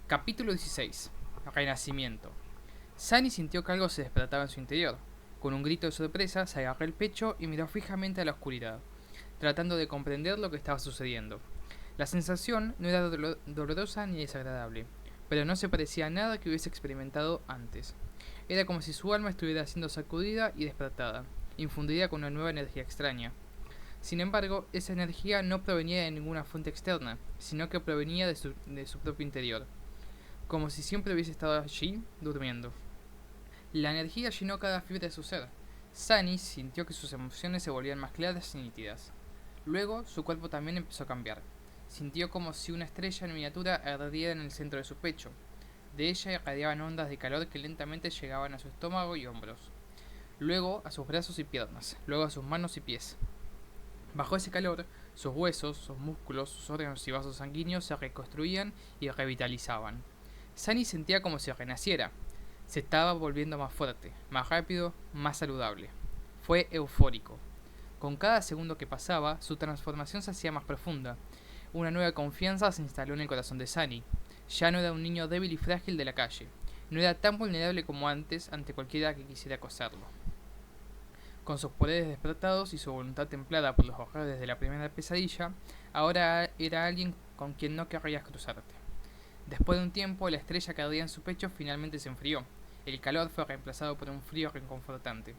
Capítulo 16. Renacimiento. Sunny sintió que algo se despertaba en su interior. Con un grito de sorpresa, se agarró el pecho y miró fijamente a la oscuridad, tratando de comprender lo que estaba sucediendo. La sensación no era dolorosa ni desagradable, pero no se parecía a nada que hubiese experimentado antes. Era como si su alma estuviera siendo sacudida y despertada, infundida con una nueva energía extraña. Sin embargo, esa energía no provenía de ninguna fuente externa, sino que provenía de su propio interior, como si siempre hubiese estado allí, durmiendo. La energía llenó cada fibra de su ser. Sunny sintió que sus emociones se volvían más claras y nítidas. Luego, su cuerpo también empezó a cambiar. Sintió como si una estrella en miniatura ardiera en el centro de su pecho. De ella irradiaban ondas de calor que lentamente llegaban a su estómago y hombros. Luego a sus brazos y piernas. Luego a sus manos y pies. Bajo ese calor, sus huesos, sus músculos, sus órganos y vasos sanguíneos se reconstruían y revitalizaban. Sunny sentía como si renaciera. Se estaba volviendo más fuerte, más rápido, más saludable. Fue eufórico. Con cada segundo que pasaba, su transformación se hacía más profunda. Una nueva confianza se instaló en el corazón de Sunny. Ya no era un niño débil y frágil de la calle. No era tan vulnerable como antes ante cualquiera que quisiera acosarlo. Con sus poderes despertados y su voluntad templada por los horrores de la primera pesadilla, ahora era alguien con quien no querrías cruzarte. Después de un tiempo, la estrella que ardía en su pecho finalmente se enfrió. El calor fue reemplazado por un frío reconfortante.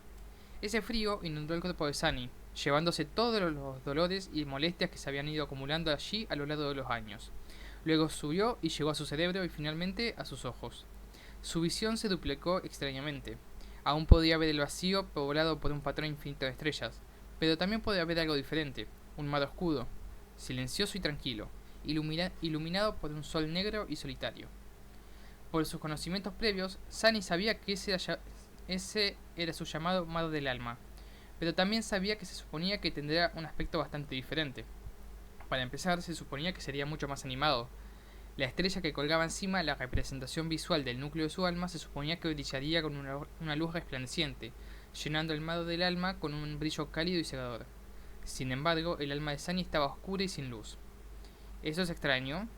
Ese frío inundó el cuerpo de Sunny, llevándose todos los dolores y molestias que se habían ido acumulando allí a lo largo de los años. Luego subió y llegó a su cerebro y finalmente a sus ojos. Su visión se duplicó extrañamente. Aún podía ver el vacío poblado por un patrón infinito de estrellas, pero también podía ver algo diferente, un mar oscuro, silencioso y tranquilo, iluminado por un sol negro y solitario. Por sus conocimientos previos, Sunny sabía que ese era su llamado mar del alma, pero también sabía que se suponía que tendría un aspecto bastante diferente. Para empezar, se suponía que sería mucho más animado. La estrella que colgaba encima, la representación visual del núcleo de su alma, se suponía que brillaría con una luz resplandeciente, llenando el mar del alma con un brillo cálido y cegador. Sin embargo, el alma de Sunny estaba oscura y sin luz. Eso es extraño.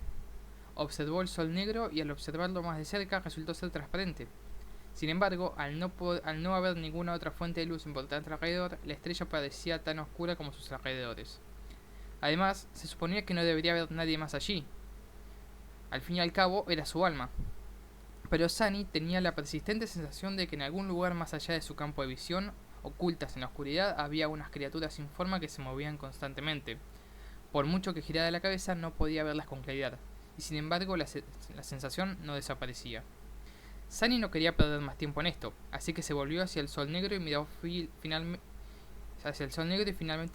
Observó el sol negro y al observarlo más de cerca resultó ser transparente. Sin embargo, al no haber ninguna otra fuente de luz importante alrededor, la estrella parecía tan oscura como sus alrededores. Además, se suponía que no debería haber nadie más allí. Al fin y al cabo, era su alma. Pero Sunny tenía la persistente sensación de que en algún lugar más allá de su campo de visión, ocultas en la oscuridad, había unas criaturas sin forma que se movían constantemente. Por mucho que girara la cabeza, no podía verlas con claridad, y sin embargo la sensación no desaparecía. Sunny no quería perder más tiempo en esto, así que se volvió hacia el sol negro y miró finalmente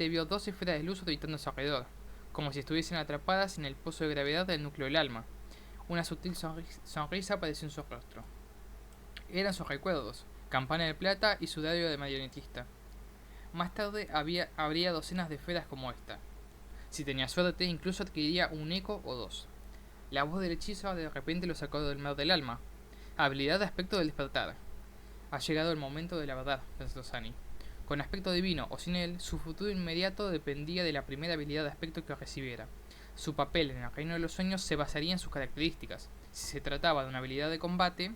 vio dos esferas de luz orbitando a su alrededor, como si estuviesen atrapadas en el pozo de gravedad del núcleo del alma. Una sutil sonrisa apareció en su rostro. Eran sus recuerdos, campana de plata y sudario de marionetista. Más tarde habría docenas de esferas como esta. Si tenía suerte, incluso adquiriría un eco o dos. La voz del hechizo de repente lo sacó del mar del alma. Habilidad de aspecto del despertar. Ha llegado el momento de la verdad, pensó Sunny. Con aspecto divino o sin él, su futuro inmediato dependía de la primera habilidad de aspecto que recibiera. Su papel en el reino de los sueños se basaría en sus características. Si se trataba de una habilidad de combate,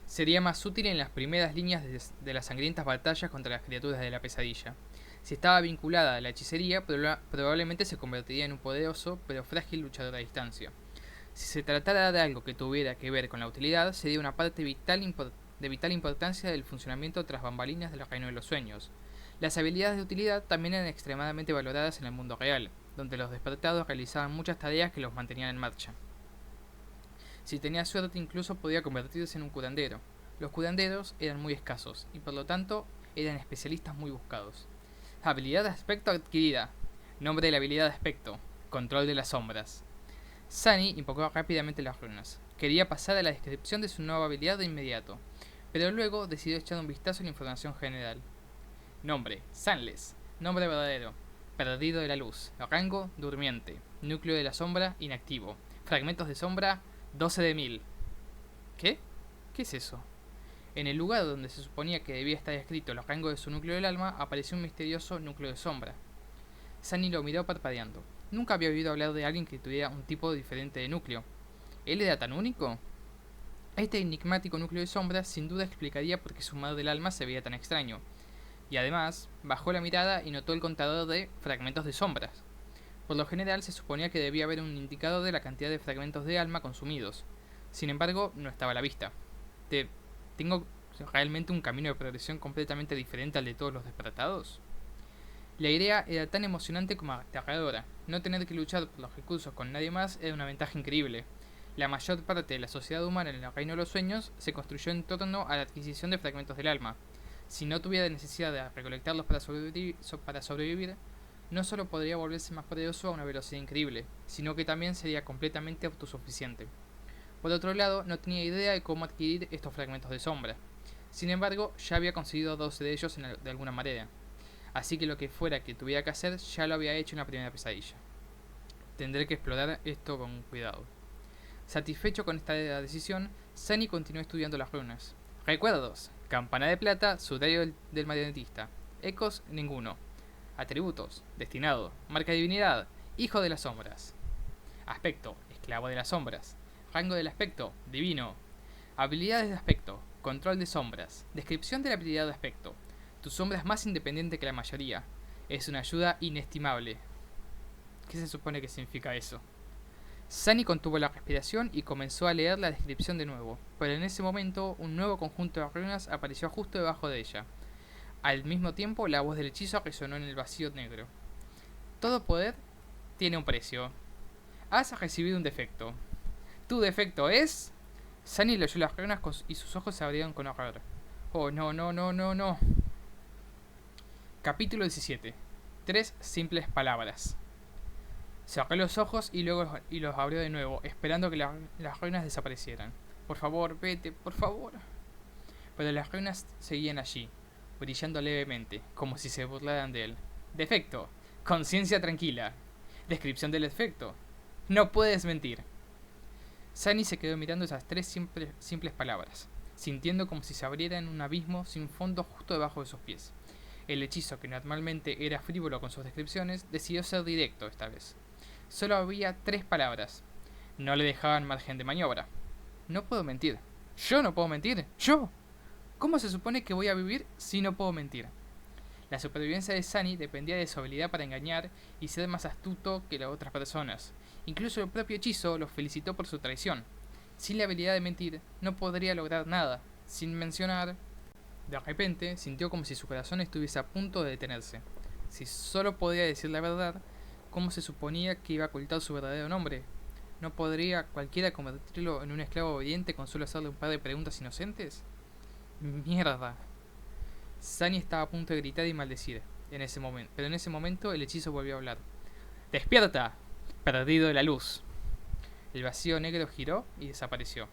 sería más útil en las primeras líneas de las sangrientas batallas contra las criaturas de la pesadilla. Si estaba vinculada a la hechicería, probablemente se convertiría en un poderoso pero frágil luchador a distancia. Si se tratara de algo que tuviera que ver con la utilidad, sería una parte de vital importancia del funcionamiento tras bambalinas del reino de los sueños. Las habilidades de utilidad también eran extremadamente valoradas en el mundo real, donde los despertados realizaban muchas tareas que los mantenían en marcha. Si tenía suerte, incluso podía convertirse en un curandero. Los curanderos eran muy escasos y por lo tanto eran especialistas muy buscados. Habilidad de aspecto adquirida. Nombre de la habilidad de aspecto. Control de las sombras. Sunny invocó rápidamente las runas. Quería pasar a la descripción de su nueva habilidad de inmediato, pero luego decidió echar un vistazo a la información general. Nombre: Sunless. Nombre verdadero: Perdido de la luz. Rango: durmiente. Núcleo de la sombra: inactivo. Fragmentos de sombra: 12 de 1000. ¿Qué? ¿Qué es eso? En el lugar donde se suponía que debía estar escrito el rango de su núcleo del alma, apareció un misterioso núcleo de sombra. Sunny lo miró parpadeando. Nunca había oído hablar de alguien que tuviera un tipo diferente de núcleo. ¿Él era tan único? Este enigmático núcleo de sombras sin duda explicaría por qué su mar del alma se veía tan extraño. Y además, bajó la mirada y notó el contador de fragmentos de sombras. Por lo general se suponía que debía haber un indicador de la cantidad de fragmentos de alma consumidos. Sin embargo, no estaba a la vista. ¿Tengo realmente un camino de progresión completamente diferente al de todos los despertados? La idea era tan emocionante como aterradora. No tener que luchar por los recursos con nadie más era una ventaja increíble. La mayor parte de la sociedad humana en el reino de los sueños se construyó en torno a la adquisición de fragmentos del alma. Si no tuviera necesidad de recolectarlos para sobrevivir, no solo podría volverse más poderoso a una velocidad increíble, sino que también sería completamente autosuficiente. Por otro lado, no tenía idea de cómo adquirir estos fragmentos de sombra. Sin embargo, ya había conseguido 12 de ellos de alguna manera. Así que lo que fuera que tuviera que hacer ya lo había hecho en la primera pesadilla. Tendré que explorar esto con cuidado. Satisfecho con esta decisión, Sunny continuó estudiando las runas. Recuerdos: campana de plata, sudario del marionetista. Ecos: ninguno. Atributos: destinado, marca de divinidad, hijo de las sombras. Aspecto: esclavo de las sombras. Rango del aspecto: divino. Habilidades de aspecto: control de sombras. Descripción de la habilidad de aspecto: tu sombra es más independiente que la mayoría. Es una ayuda inestimable. ¿Qué se supone que significa eso? Sunny contuvo la respiración y comenzó a leer la descripción de nuevo, pero en ese momento un nuevo conjunto de runas apareció justo debajo de ella. Al mismo tiempo, la voz del hechizo resonó en el vacío negro. Todo poder tiene un precio. Has recibido un defecto. ¿Tu defecto es? Sunny leyó las runas y sus ojos se abrieron con horror. Oh, no, no, no, no, no. Capítulo 17. 3 simples palabras. Cerró los ojos y luego los abrió de nuevo, esperando que las ruinas desaparecieran. Por favor, vete, por favor. Pero las ruinas seguían allí, brillando levemente, como si se burlaran de él. Defecto: conciencia tranquila. Descripción del defecto: no puedes mentir. Sunny se quedó mirando esas 3 simples palabras, sintiendo como si se abriera en un abismo sin fondo justo debajo de sus pies. El hechizo, que normalmente era frívolo con sus descripciones, decidió ser directo esta vez. Solo había 3 palabras. No le dejaban margen de maniobra. No puedo mentir. ¿Yo no puedo mentir? ¿Yo? ¿Cómo se supone que voy a vivir si no puedo mentir? La supervivencia de Sunny dependía de su habilidad para engañar y ser más astuto que las otras personas. Incluso el propio hechizo lo felicitó por su traición. Sin la habilidad de mentir, no podría lograr nada. Sin mencionar... De repente, sintió como si su corazón estuviese a punto de detenerse. Si solo podía decir la verdad, ¿cómo se suponía que iba a ocultar su verdadero nombre? ¿No podría cualquiera convertirlo en un esclavo obediente con solo hacerle un par de preguntas inocentes? ¡Mierda! Sunny estaba a punto de gritar y maldecir, pero en ese momento el hechizo volvió a hablar. ¡Despierta! Perdido de la luz. El vacío negro giró y desapareció.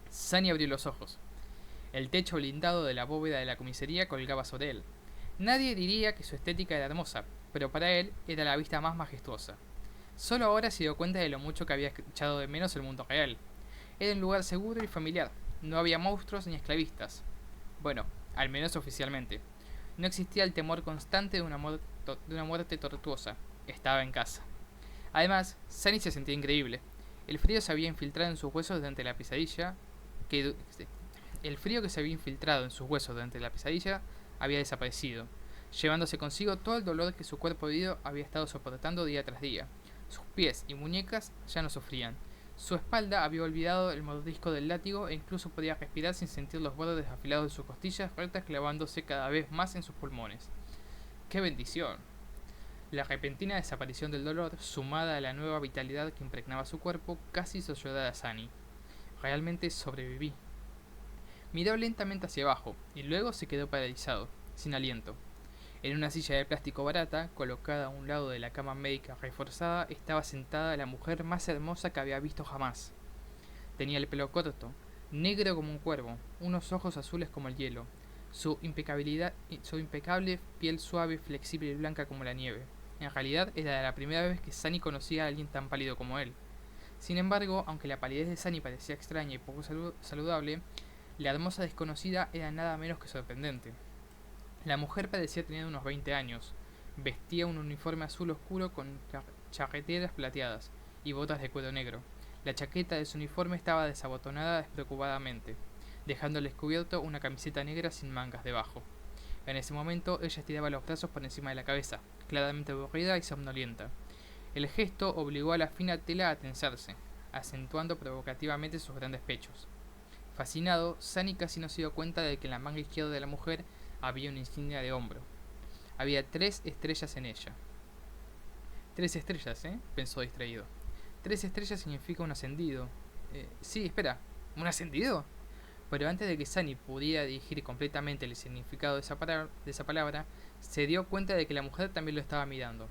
Sunny abrió los ojos. El techo blindado de la bóveda de la comisaría colgaba sobre él. Nadie diría que su estética era hermosa, pero para él era la vista más majestuosa. Solo ahora se dio cuenta de lo mucho que había echado de menos el mundo real. Era un lugar seguro y familiar. No había monstruos ni esclavistas. Bueno, al menos oficialmente. No existía el temor constante de una muerte tortuosa. Estaba en casa. Además, Sunny se sentía increíble. El frío se había infiltrado en sus huesos durante la pesadilla El frío que se había infiltrado en sus huesos durante la pesadilla había desaparecido, llevándose consigo todo el dolor que su cuerpo herido había estado soportando día tras día. Sus pies y muñecas ya no sufrían. Su espalda había olvidado el mordisco del látigo e incluso podía respirar sin sentir los bordes afilados de sus costillas rectas clavándose cada vez más en sus pulmones. ¡Qué bendición! La repentina desaparición del dolor, sumada a la nueva vitalidad que impregnaba su cuerpo, casi hizo llorar a Sunny. Realmente sobreviví. Miró lentamente hacia abajo y luego se quedó paralizado, sin aliento. En una silla de plástico barata, colocada a un lado de la cama médica reforzada, estaba sentada la mujer más hermosa que había visto jamás. Tenía el pelo corto, negro como un cuervo, unos ojos azules como el hielo, su impecable piel suave, flexible y blanca como la nieve. En realidad era la primera vez que Sunny conocía a alguien tan pálido como él. Sin embargo, aunque la palidez de Sunny parecía extraña y poco saludable, la hermosa desconocida era nada menos que sorprendente. La mujer parecía tener unos 20 años. Vestía un uniforme azul oscuro con charreteras plateadas y botas de cuero negro. La chaqueta de su uniforme estaba desabotonada despreocupadamente, dejando al descubierto una camiseta negra sin mangas debajo. En ese momento ella estiraba los brazos por encima de la cabeza, claramente aburrida y somnolienta. El gesto obligó a la fina tela a tensarse, acentuando provocativamente sus grandes pechos. Fascinado, Sunny casi no se dio cuenta de que en la manga izquierda de la mujer había una insignia de hombro. Había 3 estrellas en ella. 3 estrellas, pensó distraído. 3 estrellas significa un ascendido. Sí, espera, ¿un ascendido? Pero antes de que Sunny pudiera dirigir completamente el significado de esa palabra, se dio cuenta de que la mujer también lo estaba mirando.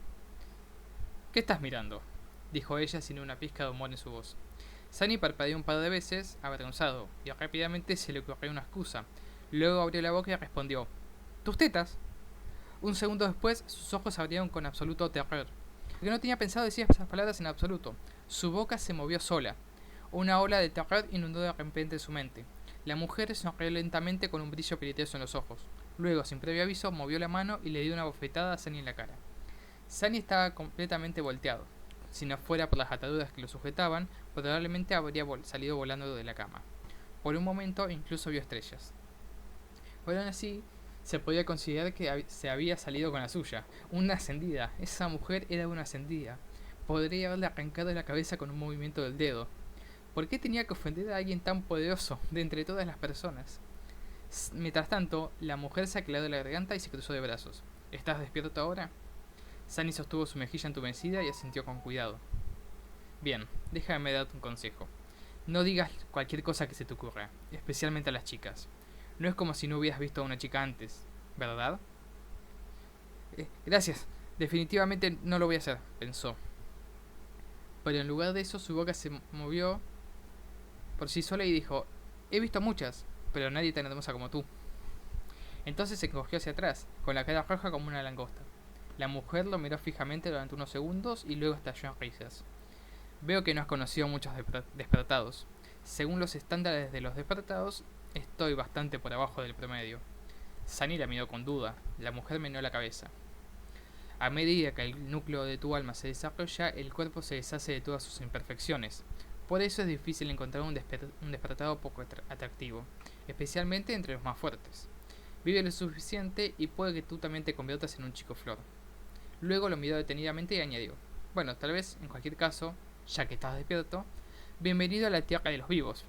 ¿Qué estás mirando?, dijo ella sin una pizca de humor en su voz. Sunny parpadeó un par de veces, avergonzado, y rápidamente se le ocurrió una excusa. Luego abrió la boca y respondió: «¿Tus tetas?». Un segundo después, sus ojos se abrieron con absoluto terror. Porque no tenía pensado decir esas palabras en absoluto. Su boca se movió sola. Una ola de terror inundó de repente su mente. La mujer sonrió lentamente con un brillo piriteoso en los ojos. Luego, sin previo aviso, movió la mano y le dio una bofetada a Sunny en la cara. Sunny estaba completamente volteado. Si no fuera por las ataduras que lo sujetaban, probablemente habría salido volando de la cama. Por un momento incluso vio estrellas. Pero aún así, se podía considerar que se había salido con la suya. Una ascendida. Esa mujer era una ascendida. Podría haberle arrancado la cabeza con un movimiento del dedo. ¿Por qué tenía que ofender a alguien tan poderoso de entre todas las personas? Mientras tanto, la mujer se aclaró la garganta y se cruzó de brazos. ¿Estás despierto ahora? Sunny sostuvo su mejilla entumecida y asintió con cuidado. Bien, déjame darte un consejo. No digas cualquier cosa que se te ocurra, especialmente a las chicas. No es como si no hubieras visto a una chica antes, ¿verdad? Gracias, definitivamente no lo voy a hacer, pensó. Pero en lugar de eso su boca se movió por sí sola y dijo: «He visto muchas, pero nadie tan hermosa como tú». Entonces se encogió hacia atrás, con la cara roja como una langosta. La mujer lo miró fijamente durante unos segundos y luego estalló en risas. «Veo que no has conocido muchos despertados. Según los estándares de los despertados, estoy bastante por abajo del promedio». Sunny la miró con duda. La mujer meneó la cabeza. «A medida que el núcleo de tu alma se desarrolla, el cuerpo se deshace de todas sus imperfecciones. Por eso es difícil encontrar un despertado poco atractivo, especialmente entre los más fuertes. Vive lo suficiente y puede que tú también te conviertas en un chico flor». Luego lo miró detenidamente y añadió: «Bueno, tal vez, en cualquier caso, ya que estás despierto, bienvenido a la tierra de los vivos.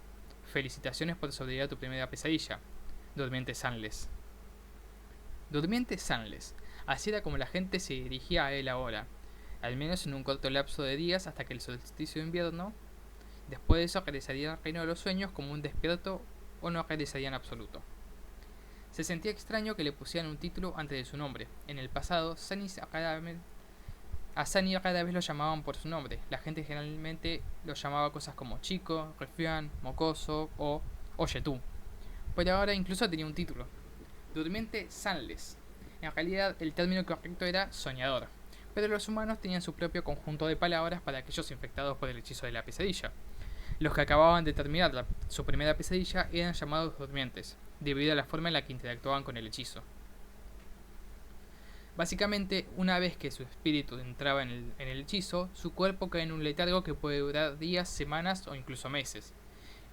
Felicitaciones por sobrevivir a tu primera pesadilla, Durmiente Sunless». Durmiente Sunless. Así era como la gente se dirigía a él ahora, al menos en un corto lapso de días hasta que el solsticio de invierno. Después de eso regresaría al reino de los sueños como un despierto, o no regresaría en absoluto. Se sentía extraño que le pusieran un título antes de su nombre. En el pasado, a Sunny cada vez lo llamaban por su nombre. La gente generalmente lo llamaba cosas como chico, refián, mocoso o oye tú. Pero ahora incluso tenía un título: Durmiente Sunless. En realidad el término correcto era soñador, pero los humanos tenían su propio conjunto de palabras para aquellos infectados por el hechizo de la pesadilla. Los que acababan de terminar su primera pesadilla eran llamados durmientes, debido a la forma en la que interactuaban con el hechizo. Básicamente, una vez que su espíritu entraba en el hechizo, su cuerpo cae en un letargo que puede durar días, semanas o incluso meses.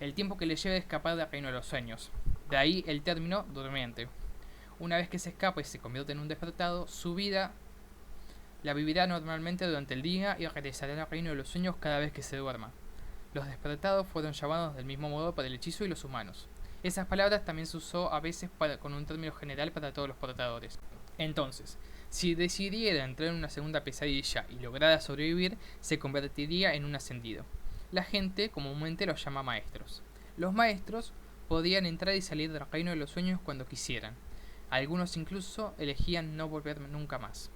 El tiempo que le lleva a escapar del reino de los sueños. De ahí el término durmiente. Una vez que se escapa y se convierte en un despertado, su vida la vivirá normalmente durante el día y regresará al reino de los sueños cada vez que se duerma. Los despertados fueron llamados del mismo modo para el hechizo y los humanos. Esas palabras también se usó a veces con un término general para todos los portadores. Entonces, si decidiera entrar en una segunda pesadilla y lograra sobrevivir, se convertiría en un ascendido. La gente comúnmente los llama maestros. Los maestros podían entrar y salir del reino de los sueños cuando quisieran. Algunos incluso elegían no volver nunca más.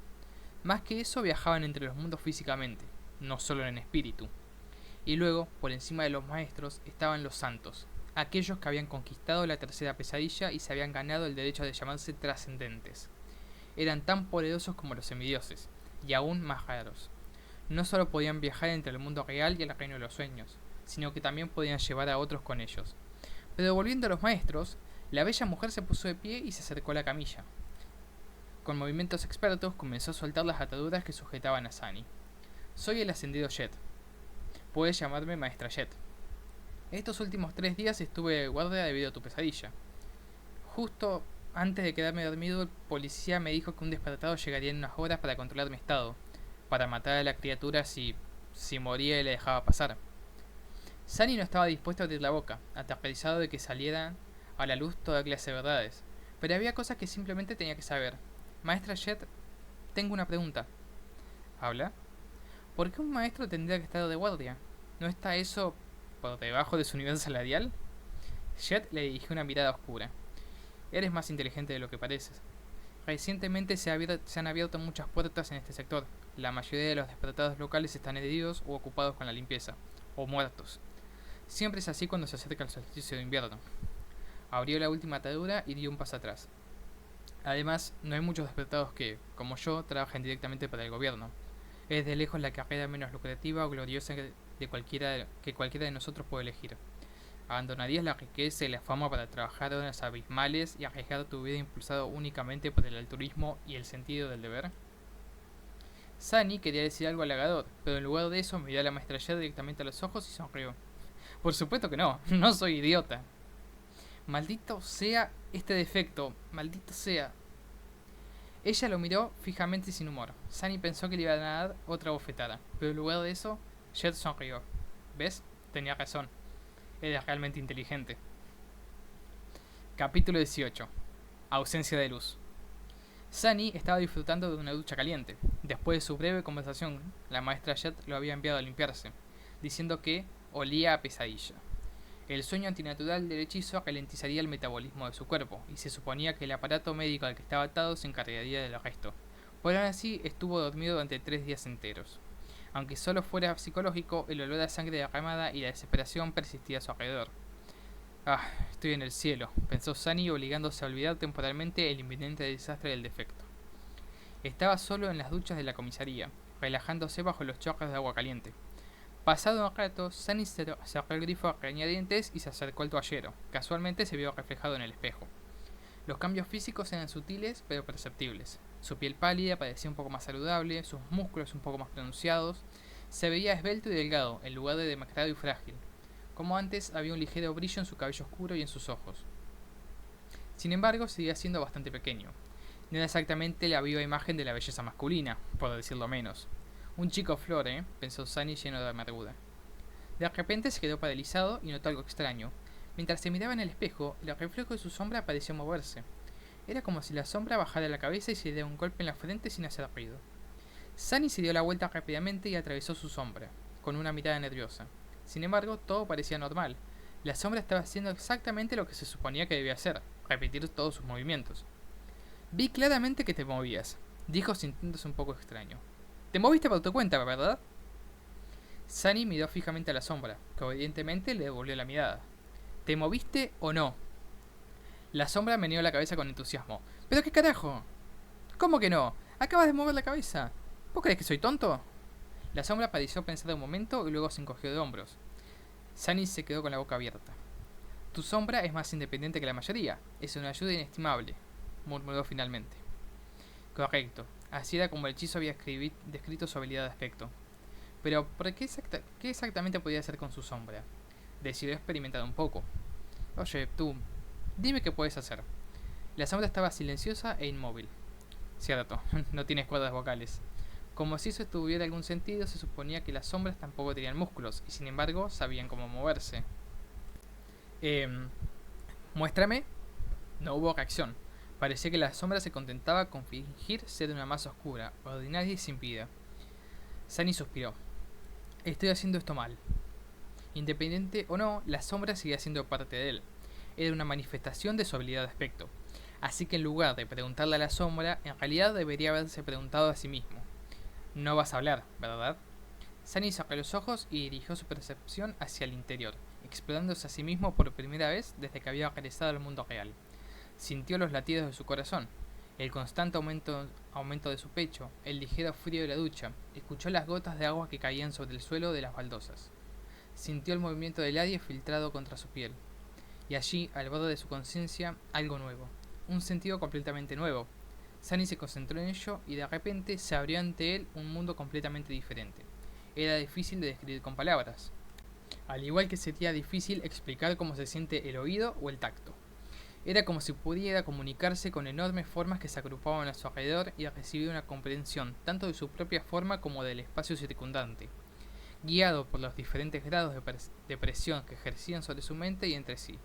Más que eso, viajaban entre los mundos físicamente, no solo en espíritu. Y luego, por encima de los maestros, estaban los santos, aquellos que habían conquistado la tercera pesadilla y se habían ganado el derecho de llamarse trascendentes. Eran tan poderosos como los semidioses, y aún más raros. No solo podían viajar entre el mundo real y el reino de los sueños, sino que también podían llevar a otros con ellos. Pero volviendo a los maestros, la bella mujer se puso de pie y se acercó a la camilla. Con movimientos expertos comenzó a soltar las ataduras que sujetaban a Sunny. «Soy el ascendido Jet. Puedes llamarme Maestra Jet. Estos últimos 3 días estuve de guardia debido a tu pesadilla. Justo antes de quedarme dormido, el policía me dijo que un despertador llegaría en unas horas para controlar mi estado, para matar a la criatura si moría y le dejaba pasar. Sunny no estaba dispuesto a abrir la boca, aterrorizado de que salieran a la luz toda clase de verdades, pero había cosas que simplemente tenía que saber. Maestra Jet, tengo una pregunta. ¿Habla? ¿Por qué un maestro tendría que estar de guardia? ¿No está eso por debajo de su nivel salarial? Jet le dirigió una mirada oscura. Eres más inteligente de lo que pareces. Recientemente se han abierto muchas puertas en este sector. La mayoría de los despertados locales están heridos o ocupados con la limpieza, o muertos. Siempre es así cuando se acerca el solsticio de invierno. Abrió la última atadura y dio un paso atrás. Además, no hay muchos despertados que, como yo, trabajen directamente para el gobierno. Es de lejos la carrera menos lucrativa o gloriosa que cualquiera de nosotros puede elegir. ¿Abandonarías la riqueza y la fama para trabajar horas abismales y arriesgar tu vida impulsado únicamente por el altruismo y el sentido del deber? Sunny quería decir algo halagador, pero en lugar de eso miró a la maestra Jet directamente a los ojos y sonrió. Por supuesto que no, no soy idiota. Maldito sea este defecto, maldito sea. Ella lo miró fijamente y sin humor. Sunny pensó que le iban a dar otra bofetada, pero en lugar de eso, Jet sonrió. ¿Ves? Tenía razón. Era realmente inteligente. Capítulo 18. Ausencia de luz. Sunny estaba disfrutando de una ducha caliente. Después de su breve conversación, la maestra Jet lo había enviado a limpiarse, diciendo que olía a pesadilla. El sueño antinatural del hechizo ralentizaría el metabolismo de su cuerpo, y se suponía que el aparato médico al que estaba atado se encargaría del resto. Por aún así, estuvo dormido durante 3 días enteros. Aunque solo fuera psicológico, el olor a sangre derramada y la desesperación persistía a su alrededor. Ah, estoy en el cielo, pensó Sunny, obligándose a olvidar temporalmente el inminente desastre del defecto. Estaba solo en las duchas de la comisaría, relajándose bajo los chorros de agua caliente. Pasado un rato, Sunny cerró el grifo a regañadientes y se acercó al toallero. Casualmente se vio reflejado en el espejo. Los cambios físicos eran sutiles pero perceptibles. Su piel pálida parecía un poco más saludable, sus músculos un poco más pronunciados. Se veía esbelto y delgado, en lugar de demacrado y frágil. Como antes, había un ligero brillo en su cabello oscuro y en sus ojos. Sin embargo, seguía siendo bastante pequeño. No era exactamente la viva imagen de la belleza masculina, por decirlo menos. Un chico flor, pensó Sunny lleno de amargura. De repente se quedó paralizado y notó algo extraño. Mientras se miraba en el espejo, el reflejo de su sombra pareció moverse. Era como si la sombra bajara la cabeza y se le diera un golpe en la frente sin hacer ruido. Sunny se dio la vuelta rápidamente y atravesó su sombra, con una mirada nerviosa. Sin embargo, todo parecía normal. La sombra estaba haciendo exactamente lo que se suponía que debía hacer, repetir todos sus movimientos. Vi claramente que te movías, dijo sintiéndose un poco extraño. Te moviste por tu cuenta, ¿verdad? Sunny miró fijamente a la sombra, que obedientemente le devolvió la mirada. ¿Te moviste o no? La sombra meneó la cabeza con entusiasmo. ¿Pero qué carajo? ¿Cómo que no? Acabas de mover la cabeza. ¿Vos crees que soy tonto? La sombra pareció pensar un momento y luego se encogió de hombros. Sunny se quedó con la boca abierta. Tu sombra es más independiente que la mayoría. Es una ayuda inestimable, murmuró finalmente. Correcto. Así era como el hechizo había descrito su habilidad de aspecto. Pero, ¿qué exactamente podía hacer con su sombra? Decidió experimentar un poco. Oye, tú, dime qué puedes hacer. La sombra estaba silenciosa e inmóvil. Cierto, no tienes cuerdas vocales. Como si eso tuviera algún sentido, se suponía que las sombras tampoco tenían músculos, y sin embargo sabían cómo moverse. Muéstrame. No hubo reacción. Parecía que la sombra se contentaba con fingir ser una masa oscura, ordinaria y sin vida. Sunny suspiró. Estoy haciendo esto mal. Independiente o no, la sombra seguía siendo parte de él. Era una manifestación de su habilidad de aspecto. Así que en lugar de preguntarle a la sombra, en realidad debería haberse preguntado a sí mismo. No vas a hablar, ¿verdad? Sunny cerró los ojos y dirigió su percepción hacia el interior, explorándose a sí mismo por primera vez desde que había regresado al mundo real. Sintió los latidos de su corazón, el constante aumento de su pecho, el ligero frío de la ducha, escuchó las gotas de agua que caían sobre el suelo de las baldosas. Sintió el movimiento del aire filtrado contra su piel. Y allí, al borde de su conciencia, algo nuevo. Un sentido completamente nuevo. Sunny se concentró en ello y de repente se abrió ante él un mundo completamente diferente. era difícil de describir con palabras, al igual que sería difícil explicar cómo se siente el oído o el tacto. Era como si pudiera comunicarse con enormes formas que se agrupaban a su alrededor y recibir una comprensión tanto de su propia forma como del espacio circundante, guiado por los diferentes grados de presión que ejercían sobre su mente y entre sí.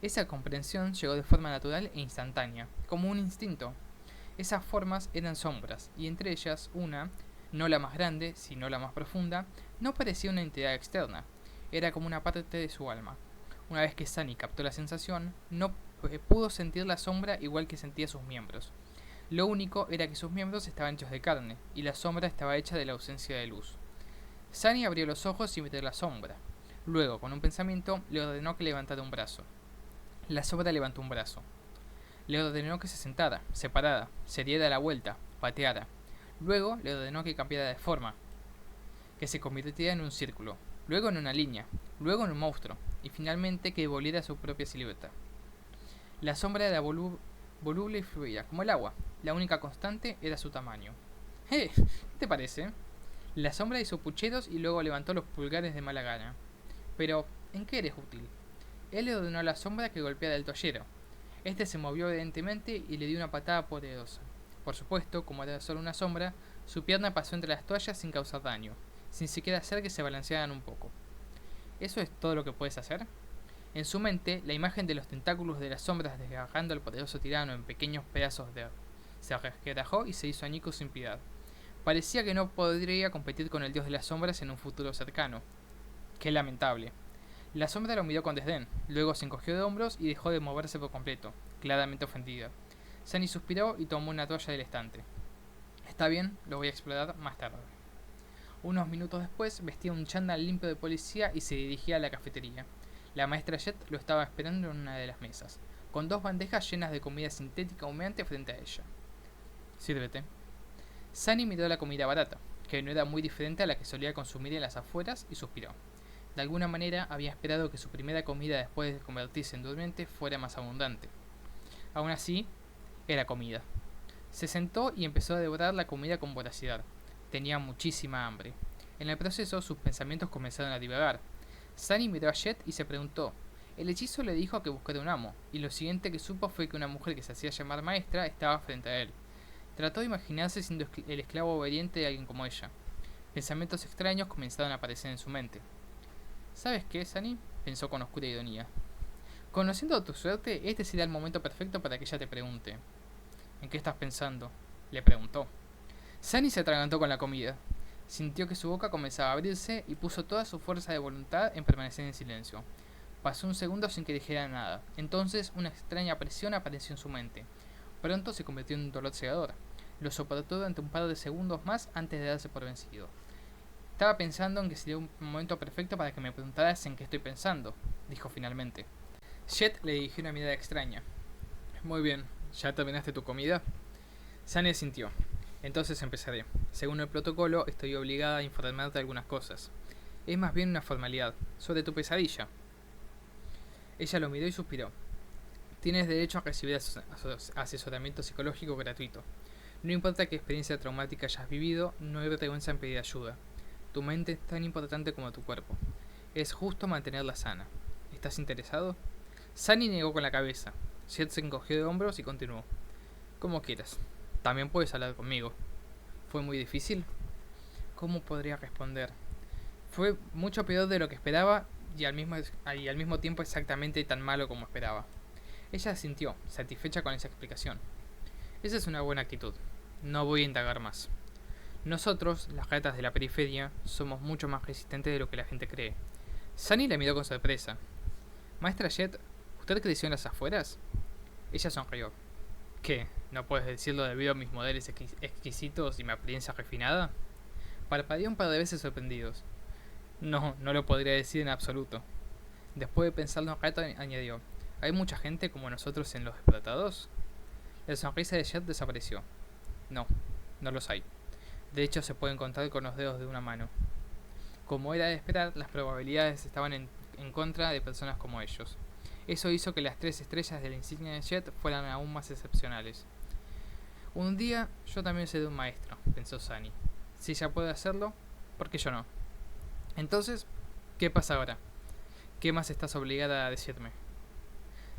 Esa comprensión llegó de forma natural e instantánea, como un instinto. Esas formas eran sombras, y entre ellas una, no la más grande, sino la más profunda, no parecía una entidad externa, era como una parte de su alma. Una vez que Sunny captó la sensación, no pudo sentir la sombra igual que sentía sus miembros. Lo único era que sus miembros estaban hechos de carne, y la sombra estaba hecha de la ausencia de luz. Sunny abrió los ojos y miró la sombra. Luego, con un pensamiento, le ordenó que levantara un brazo. La sombra levantó un brazo. Le ordenó que se sentara, se parara, se diera la vuelta, pateara. Luego le ordenó que cambiara de forma, que se convirtiera en un círculo, luego en una línea, luego en un monstruo, y finalmente que volviera a su propia silueta. La sombra era voluble y fluida, como el agua. La única constante era su tamaño. ¿Qué te parece? La sombra hizo pucheros y luego levantó los pulgares de mala gana. Pero, ¿en qué eres útil? Él le ordenó a la sombra que golpeara el toallero. Este se movió evidentemente y le dio una patada poderosa. Por supuesto, como era solo una sombra, su pierna pasó entre las toallas sin causar daño, sin siquiera hacer que se balancearan un poco. ¿Eso es todo lo que puedes hacer? En su mente, la imagen de los tentáculos de las sombras desgarrando al poderoso tirano en pequeños pedazos se resquebrajó y se hizo añicos sin piedad. Parecía que no podría competir con el dios de las sombras en un futuro cercano. Qué lamentable. La sombra lo miró con desdén, luego se encogió de hombros y dejó de moverse por completo, claramente ofendida. Sunny suspiró y tomó una toalla del estante. Está bien, lo voy a explorar más tarde. Unos minutos después, vestía un chándal limpio de policía y se dirigía a la cafetería. La maestra Jet lo estaba esperando en una de las mesas, con dos bandejas llenas de comida sintética humeante frente a ella. Sírvete. Sunny miró la comida barata, que no era muy diferente a la que solía consumir en las afueras, y suspiró. De alguna manera había esperado que su primera comida después de convertirse en durmiente fuera más abundante. Aún así, era comida. Se sentó y empezó a devorar la comida con voracidad. Tenía muchísima hambre. En el proceso, sus pensamientos comenzaron a divagar. Sunny miró a Jet y se preguntó. El hechizo le dijo que buscara un amo, y lo siguiente que supo fue que una mujer que se hacía llamar maestra estaba frente a él. Trató de imaginarse siendo el esclavo obediente de alguien como ella. Pensamientos extraños comenzaron a aparecer en su mente. ¿Sabes qué, Sunny? Pensó con oscura ironía. Conociendo tu suerte, este será el momento perfecto para que ella te pregunte. ¿En qué estás pensando? Le preguntó. Sunny se atragantó con la comida. Sintió que su boca comenzaba a abrirse y puso toda su fuerza de voluntad en permanecer en silencio. Pasó un segundo sin que dijera nada. Entonces una extraña presión apareció en su mente. Pronto se convirtió en un dolor cegador. Lo soportó durante un par de segundos más antes de darse por vencido. Estaba pensando en que sería un momento perfecto para que me preguntaras en qué estoy pensando, dijo finalmente. Jet le dirigió una mirada extraña. Muy bien, ¿ya terminaste tu comida? Sunny sintió. Entonces empezaré. Según el protocolo, estoy obligada a informarte de algunas cosas. Es más bien una formalidad, sobre tu pesadilla. Ella lo miró y suspiró. Tienes derecho a recibir asesoramiento psicológico gratuito. No importa qué experiencia traumática hayas vivido, no hay vergüenza en pedir ayuda. Tu mente es tan importante como tu cuerpo. Es justo mantenerla sana. ¿Estás interesado? Sunny negó con la cabeza. Jet se encogió de hombros y continuó. Como quieras. También puedes hablar conmigo. ¿Fue muy difícil? ¿Cómo podría responder? Fue mucho peor de lo que esperaba y al mismo tiempo exactamente tan malo como esperaba. Ella asintió, satisfecha con esa explicación. Esa es una buena actitud. No voy a indagar más. Nosotros, las ratas de la periferia, somos mucho más resistentes de lo que la gente cree. Sunny la miró con sorpresa. Maestra Jet, ¿usted creció en las afueras? Ella sonrió. ¿Qué? ¿No puedes decirlo debido a mis modelos exquisitos y mi apariencia refinada? Parpadeó un par de veces sorprendidos. No, no lo podría decir en absoluto. Después de pensarlo un rato, añadió. ¿Hay mucha gente como nosotros en los explotados? La sonrisa de Jet desapareció. No, no los hay. De hecho, se pueden contar con los dedos de una mano. Como era de esperar, las probabilidades estaban en contra de personas como ellos. Eso hizo que las 3 estrellas de la insignia de Jet fueran aún más excepcionales. Un día yo también seré un maestro, pensó Sunny. Si ella puede hacerlo, ¿por qué yo no? Entonces, ¿qué pasa ahora? ¿Qué más estás obligada a decirme?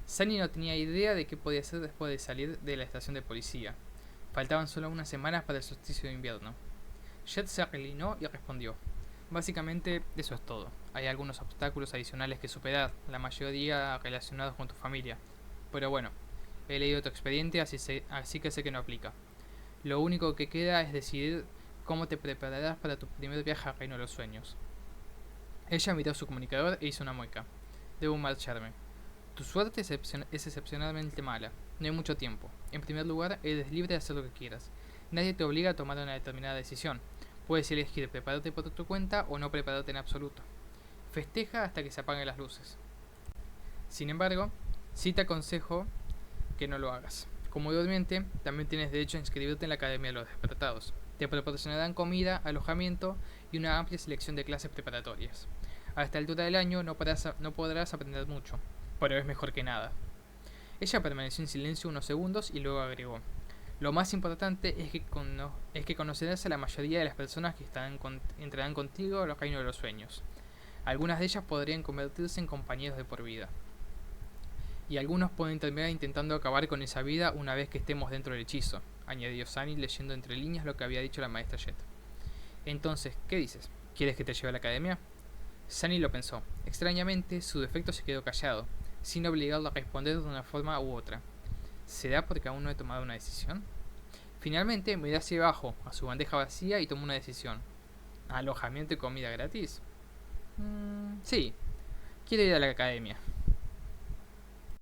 Sunny no tenía idea de qué podía hacer después de salir de la estación de policía. Faltaban solo unas semanas para el solsticio de invierno. Jet se reclinó y respondió. Básicamente, eso es todo. Hay algunos obstáculos adicionales que superar, la mayoría relacionados con tu familia. Pero bueno, he leído tu expediente, así que sé que no aplica. Lo único que queda es decidir cómo te prepararás para tu primer viaje al reino de los sueños. Ella miró su comunicador e hizo una mueca. Debo marcharme. Tu suerte es excepcionalmente mala. No hay mucho tiempo. En primer lugar, eres libre de hacer lo que quieras. Nadie te obliga a tomar una determinada decisión. Puedes elegir prepararte por tu cuenta o no prepararte en absoluto. Festeja hasta que se apaguen las luces. Sin embargo, sí te aconsejo que no lo hagas. Como durmiente, también tienes derecho a inscribirte en la Academia de los Despertados. Te proporcionarán comida, alojamiento y una amplia selección de clases preparatorias. A esta altura del año no podrás aprender mucho, pero es mejor que nada. Ella permaneció en silencio unos segundos y luego agregó: lo más importante es que conocerás a la mayoría de las personas que entrarán contigo al reino de los sueños. Algunas de ellas podrían convertirse en compañeros de por vida. Y algunos pueden terminar intentando acabar con esa vida una vez que estemos dentro del hechizo, añadió Sunny leyendo entre líneas lo que había dicho la maestra Jet. Entonces, ¿qué dices? ¿Quieres que te lleve a la academia? Sunny lo pensó. Extrañamente, su defecto se quedó callado, sin obligarlo a responder de una forma u otra. ¿Será porque aún no he tomado una decisión? Finalmente miró hacia abajo, a su bandeja vacía y tomó una decisión. ¿Alojamiento y comida gratis? Sí, quiero ir a la academia.